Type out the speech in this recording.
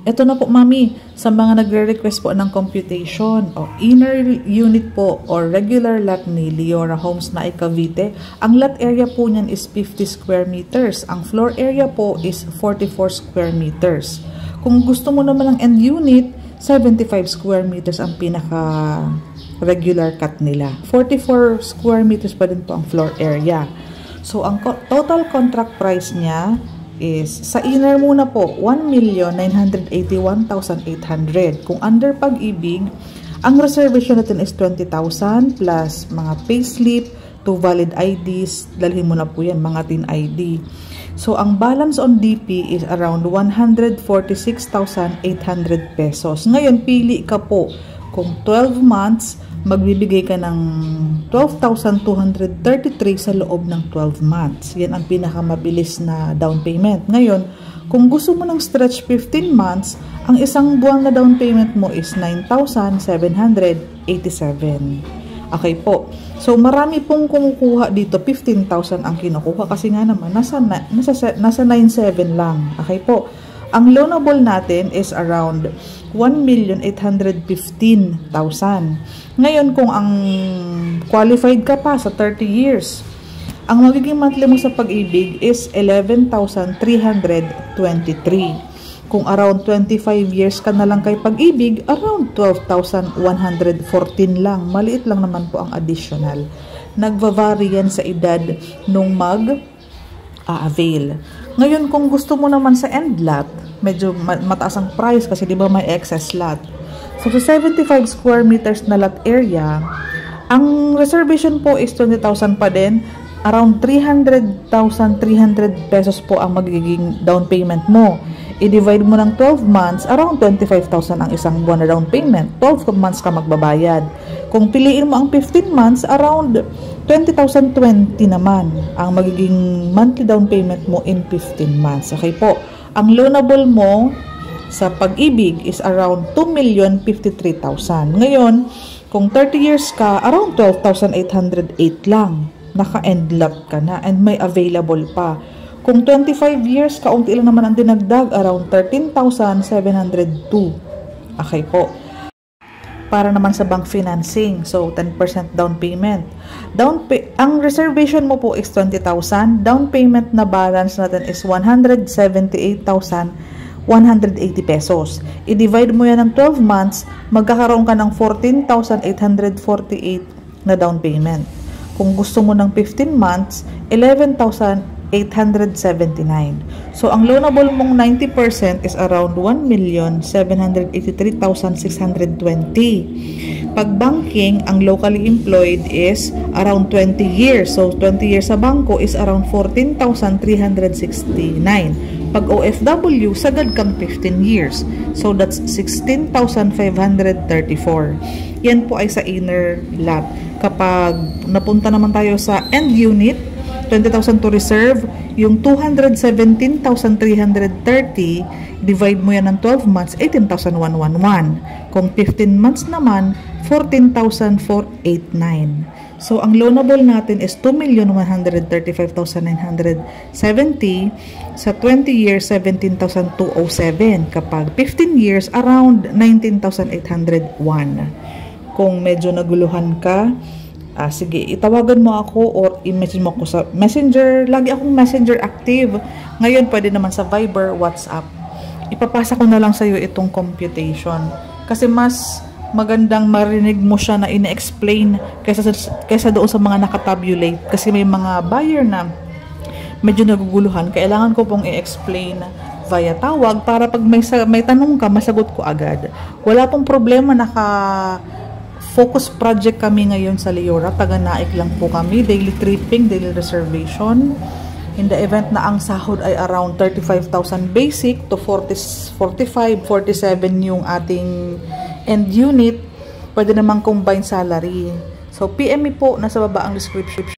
Ito na po, mami, sa mga nagre-request po ng computation o inner unit po or regular lot ni Leora Homes na Cavite, ang lot area po niyan is 50 square meters. Ang floor area po is 44 square meters. Kung gusto mo naman ng end unit, 75 square meters ang pinaka regular cut nila. 44 square meters pa din po ang floor area. So, ang total contract price niya is, sa inner muna po, 1,981,800. Kung under Pag-ibig, ang reservation natin is 20,000 plus mga payslip, 2 valid IDs, dalhin mo na po yan, mga tin ID. So, ang balance on DP is around 146,800 pesos. Ngayon, pili ka po kung 12 months, magbibigay ka ng 12,233 sa loob ng 12 months. Yan ang pinakamabilis na down payment. Ngayon, kung gusto mo ng stretch 15 months, ang isang buwan na down payment mo is 9,787. Okay po. So, marami pong kumukuha dito. 15,000 ang kinukuha kasi nga naman, nasa 9,700 lang. Okay po. Ang loanable natin is around 1,815,000. Ngayon, kung ang qualified ka pa sa 30 years, ang magiging monthly mo sa Pag-ibig is 11,323. Kung around 25 years ka na lang kay Pag-ibig, around 12,114 lang. Maliit lang naman po ang additional. Nagva-vary yan sa edad nung mag-avail. Ngayon, kung gusto mo naman sa end lot, medyo mataas ang price kasi di ba may excess lot. So, sa 75 square meters na lot area, ang reservation po is 20,000 pa din. Around 300,300 pesos po ang magiging down payment mo. I-divide mo ng 12 months, around 25,000 ang isang buwan na down payment. 12 months ka magbabayad. Kung piliin mo ang 15 months, around 20,020 naman ang magiging monthly down payment mo in 15 months. Okay po. Ang loanable mo sa Pag-ibig is around 2,053,000. Ngayon, kung 30 years ka, around 12,808 lang. Naka-end lot ka na and may available pa. Kung 25 years, kaunti lang naman ang dinagdag, around 13,702. Okay po. Para naman sa bank financing, so 10% down payment. Ang reservation mo po is 20,000. Down payment na balance natin is 178,180 pesos. I-divide mo yan ng 12 months, magkakaroon ka ng 14,848 na down payment. Kung gusto mo ng 15 months, 11,879. So, ang loanable mong 90% is around 1,783,620. Pag banking, ang locally employed is around 20 years. So, 20 years sa bangko is around 14,369. Pag OFW, sagad kang 15 years. So, that's 16,534. Yan po ay sa inner lot. Kapag napunta naman tayo sa end unit, 20,000 to reserve, yung 217,330, divide mo yan ng 12 months, 18,111. Kung 15 months naman, 14,489. So, ang loanable natin is 2,135,970. Sa 20 years, 17,207. Kapag 15 years, around 19,801. Kung medyo naguluhan ka, sige, itawagan mo ako or i-message mo ako sa Messenger. Lagi akong Messenger active. Ngayon, pwede naman sa Viber, WhatsApp. Ipapasa ko na lang sa iyo itong computation. Kasi mas magandang marinig mo siya na ine-explain kaysa doon sa mga nakatabulate. Kasi may mga buyer na medyo naguguluhan. Kailangan ko pong i-explain via tawag para pag may tanong ka, masagot ko agad. Wala pong problema, focus project kami ngayon sa Leora. Taga-Naik lang po kami. Daily tripping, daily reservation. In the event na ang sahod ay around 35,000 basic to 45, 47 yung ating end unit, pwede namang combined salary. So, PM me po, nasa baba ang description.